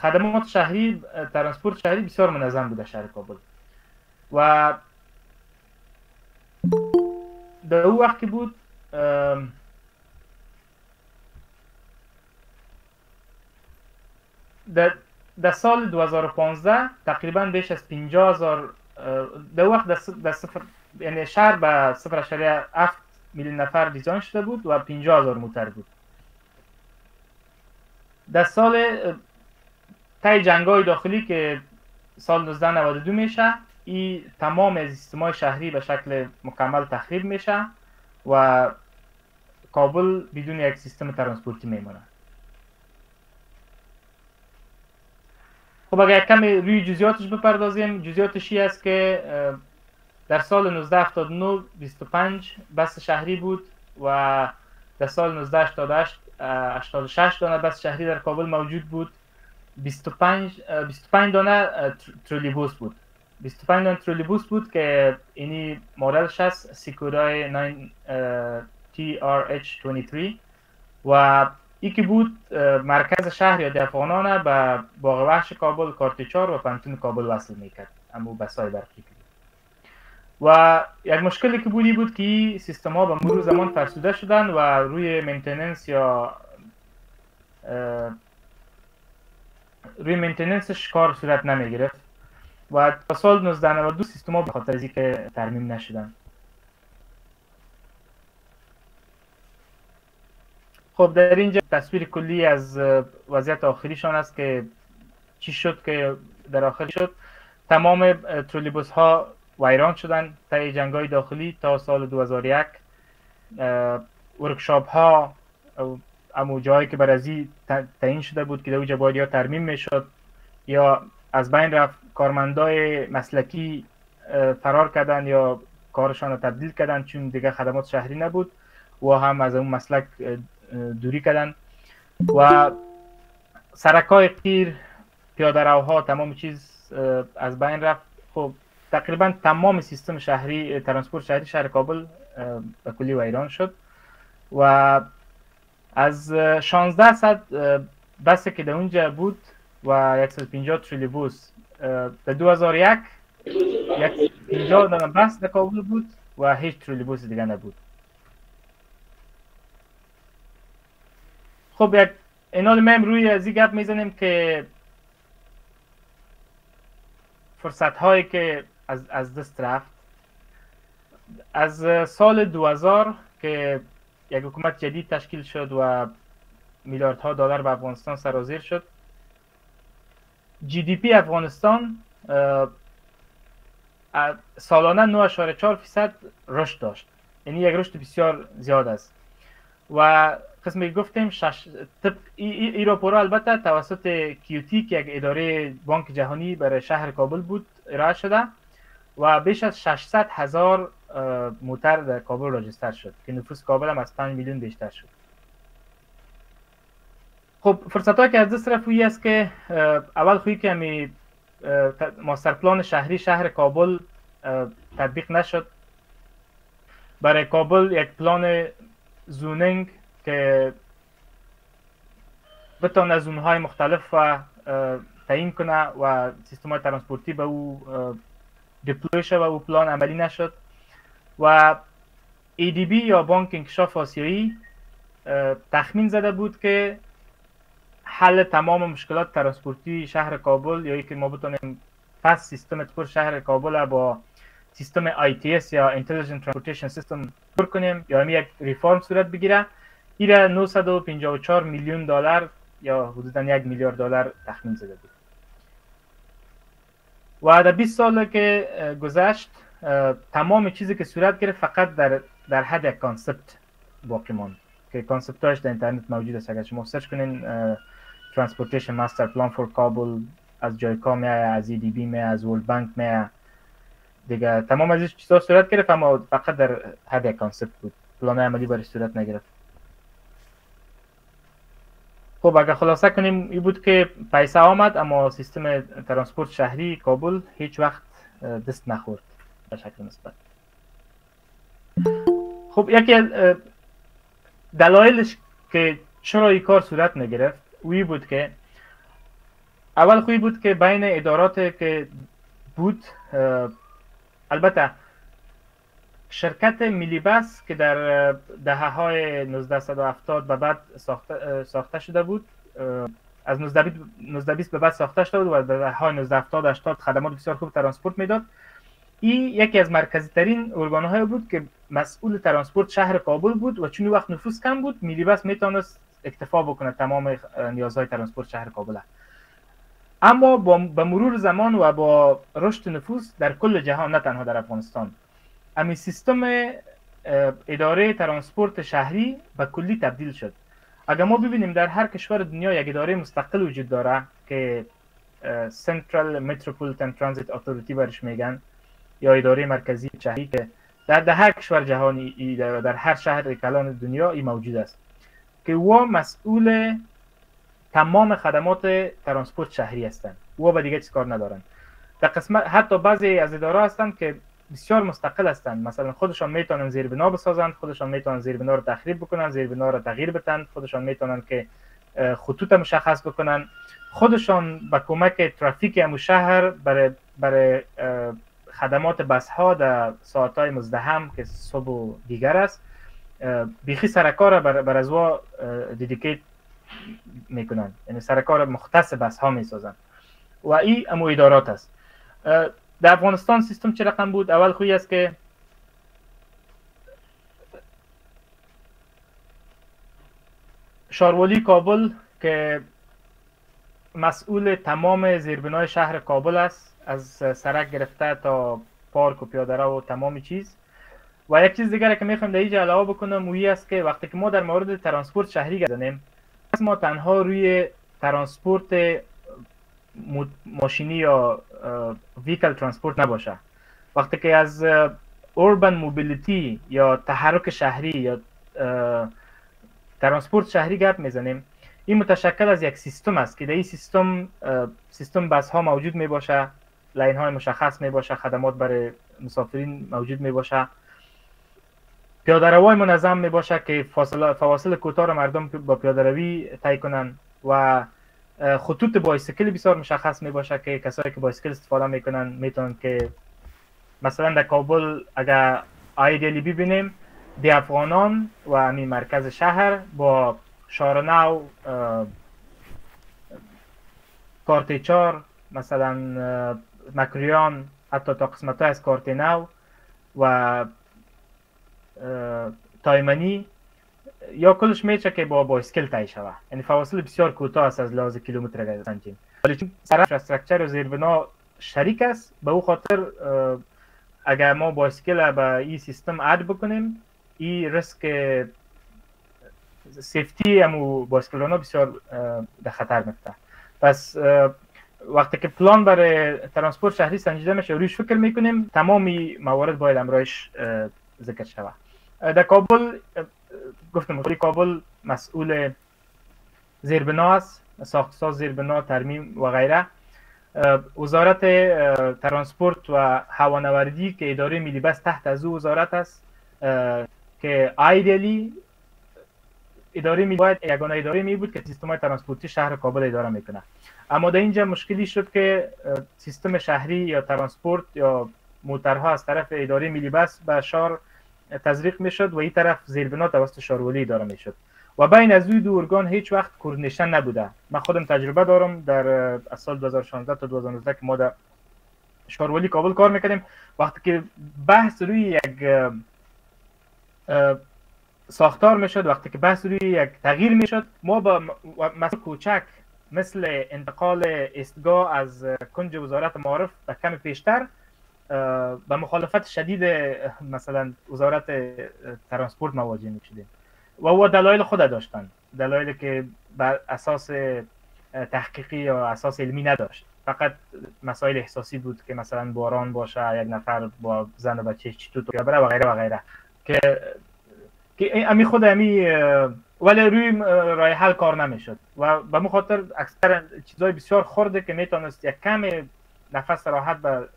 خدمات شهری، ترانسپورت شهری بسیار منظم بود در شهر کابل و در اون وقت که بود در سال 2015 تقریبا بیش از 50,000 در وقت در صفر، یعنی شهر به 0.7 میلیون نفر دیزاین شده بود و 50,000 موتر بود. در سال طی جنگ‌های داخلی که سال 1992 میشه، این تمام از سیستم‌های شهری به شکل مکمل تخریب میشه و کابل بدون یک سیستم ترانسپورتی میمونه. خب اگر کمی روی جزئیاتش بپردازیم، جزئیاتش این است که در سال 1979 25 بس شهری بود و در سال 1988 86 دانه بس شهری در کابل موجود بود. 25 دانه ترولیبوس بود. 25 دانه ترولیبوس بود که اینی مدلش است سیکورای 9 TRH23 و یکی بود مرکز شهر یا افغانانه به باغ وحش کابل، کارتچار و پنتون کابل وصل میکرد، اما بسای برقی بود. و یک مشکلی که بود که سیستم ها به مرور زمان فرسوده شدن و روی مینتیننس یا روی مینتیننسش کار صورت نمی گرفت و تا سال 1992 سیستم ها به خاطر از اینکه ترمیم نشدن. خب در اینجا تصویر کلی از وضعیت آخریشان است که چی شد که در آخر شد. تمام ترولیبوس ها ویران شدن طی جنگ‌های داخلی تا سال 2001. ورکشاپ ها اما جایی که برازی تعیین شده بود که در اونجا باید یا ترمیم میشد یا از بین رفت، کارمندای مسلکی فرار کردن یا کارشان رو تبدیل کردن چون دیگه خدمات شهری نبود و هم از اون مسلک دوری کردن و سرکای قیر، پیاده روها، تمام چیز از بین رفت. خب تقریبا تمام سیستم شهری، ترانسپورت شهری شهر کابل به کلی ویران شد و از 1600 بس که در اونجا بود و 150 ترولیبوس در 2001 150 دانه بس در کابل بود و هیچ ترولیبوس دیگه نبود. خب یک اینال میم روی از این گپ میزنیم که فرصت هایی که از دست رفت از سال 2000 که یک حکومت جدید تشکیل شد و میلیاردها دلار به افغانستان سرازیر شد. جی دی پی افغانستان سالانه 9.4% رشد داشت، یعنی یک رشد بسیار زیاد است و قسمی گفتیم ای راپورا البته توسط کیوتی که یک اداره بانک جهانی برای شهر کابل بود ارائه شده و بیش از 600,000 موتر در کابل راجستر شد که نفوس کابل هم از 5 میلیون بیشتر شد. خب فرصت هایی که از دست رفت است که اول خویی که همی ماستر پلان شهری شهر کابل تطبیق نشد. برای کابل یک پلان زونینگ که بتونه زونهای مختلف و تعیین کنه و سیستم های ترانسپورتی به او دیپلوی شد و او پلان عملی نشد و ADB یا بانک انکشاف آسیایی تخمین زده بود که حل تمام مشکلات ترانسپورتی شهر کابل یا که ما بتونیم پس سیستم تپور شهر کابل با سیستم ITS یا Intelligent Transportation System پر کنیم یا یک ریفارم صورت بگیره، ایره 954 میلیون دلار یا حدوداً 1 میلیارد دلار تخمین زده بود و در 20 سال که گذشت تمام چیزی که صورت گرفت فقط در حد یک کانسپت باقی ماند که کانسپت هاش در اینترنت موجود است. اگر شما سرچ کنین Transportation Master Plan for کابل از جایکا میایه، از EDB میایه، از ورلد بانک میایه دیگه، تمام از این چیزا صورت گرفت اما فقط در حد یک کانسپت بود، پلان عملی برای صورت نگرفت. خب اگر خلاصه کنیم این بود که پیسه آمد اما سیستم ترانسپورت شهری کابل هیچ وقت دست نخورد به شکل مثبت. خب یکی دلایلش که چرا این کار صورت نگرفت وی بود که اول خوبی بود که بین ادارات که بود، البته شرکت میلی بس که در دهه های 1970 به بعد ساخته شده بود، از 1920 به بعد ساخته شده بود و در دهه های 1970 80 خدمات بسیار خوب ترانسپورت میداد. این یکی از مرکزی ترین ارگان های بود که مسئول ترانسپورت شهر کابل بود و چون وقت نفوس کم بود، میلی بس میتونست اکتفا بکنه تمام نیازهای ترانسپورت شهر کابل. اما با مرور زمان و با رشد نفوس در کل جهان، نه تنها در افغانستان، امی سیستم اداره ترانسپورت شهری به کلی تبدیل شد. اگر ما ببینیم در هر کشور دنیا یک اداره مستقل وجود داره که Central Metropolitan Transit Authority برش میگن، یا اداره مرکزی شهری، که در هر کشور جهانی در هر شهر کلان دنیا این موجود است که او مسئول تمام خدمات ترانسپورت شهری هستند. او به دیگه چیز کار ندارن. در قسمت حتی بعضی از اداره هستند که بسیار مستقل هستند، مثلا خودشان میتونن زیربنا بسازند، خودشان میتونن زیربنا رو تخریب بکنن، زیربنا رو تغییر بدن، خودشان میتونن که خطوط مشخص بکنن، خودشان با کمک ترافیک امو شهر برای خدمات بس ها در ساعت های مزدحم که صبح و دیگر است بیخی سرکار بر از وا دیدیکیت میکنن، یعنی سرکار مختص بس ها میسازن و این امو ادارات است. در افغانستان سیستم چه رقم بود؟ اول خویی است که شاروالی کابل که مسئول تمام زیربنای شهر کابل است، از سرک گرفته تا پارک و پیاده‌رو و تمام چیز. و یک چیز دیگر که میخوام در اینجا علاوه بکنم وی است که وقتی که ما در مورد ترانسپورت شهری گردنیم، ما تنها روی ترانسپورت ماشینی یا ویکل ترانسپورت نباشه. وقتی که از اوربن موبیلیتی یا تحرک شهری یا ترانسپورت شهری گپ میزنیم، این متشکل از یک سیستم است که در این سیستم بس ها موجود می باشه، لاین های مشخص می باشه، خدمات برای مسافرین موجود می باشه، پیاده روی منظم می باشه که فواصل کوتاه را مردم با پیاده روی طی کنن و خطوط بایسیکل بسیار مشخص می باشه که کسایی که بایسیکل استفاده میکنن میتونن که مثلا در کابل اگر ایدیالی ببینیم دی افغانان و همین مرکز شهر با شارنو، کارتیچار، مثلا مکریان، حتی تا قسمت های از کارتینو و تایمنی یا کلش میشه که با بایسکل طی شود، یعنی فواصل بسیار کوتاه است از لحاظ کیلومتر اگر سنجیم. ولی چون سرک استراکچر و زیربنا شریک است، به او خاطر اگر ما بایسکل به این سیستم اد بکنیم، این ریسک سیفتی امو بایسکل‌ها بسیار در خطر میفته. پس وقتی که پلان برای ترانسپورت شهری سنجیده میشه و رویش فکر میکنیم، تمامی موارد باید امرایش ذکر شود. در کابل گفتم کابل مسئول زیربنا است، ساخت‌ساز زیربنا، ترمیم و غیره. وزارت ترانسپورت و هوانوردی که اداره ملی بس تحت از او وزارت است که ایدیالی اداره می باید یگانه اداره می بود که سیستم ترانسپورتی شهر کابل اداره میکنه. اما در اینجا مشکلی شد که سیستم شهری یا ترانسپورت یا موترها از طرف اداره ملی بس به شهر تزریق میشد و این طرف زیربنا توسط شاروالی اداره میشد و بین از دو ارگان هیچ وقت کوردینیشن نبوده. من خودم تجربه دارم در از سال 2016 تا 2019 که ما در شاروالی کابل کار میکردیم، وقتی که بحث روی یک ساختار میشد، وقتی که بحث روی یک تغییر میشد، ما با مسئله کوچک مثل انتقال ایستگاه از کنج وزارت معارف به کم پیشتر به مخالفت شدید مثلا وزارت ترانسپورت مواجه میشدیم و او دلایل خود داشتن، دلایلی که بر اساس تحقیقی یا اساس علمی نداشت، فقط مسائل احساسی بود که مثلا باران باشه، یک نفر با زن و بچه چطور تو بره و غیره و غیره که امی خود امی ولی روی راه حل کار نمیشد و به مخاطر اکثر چیزای بسیار خورده که میتونست یک کم نفس راحت به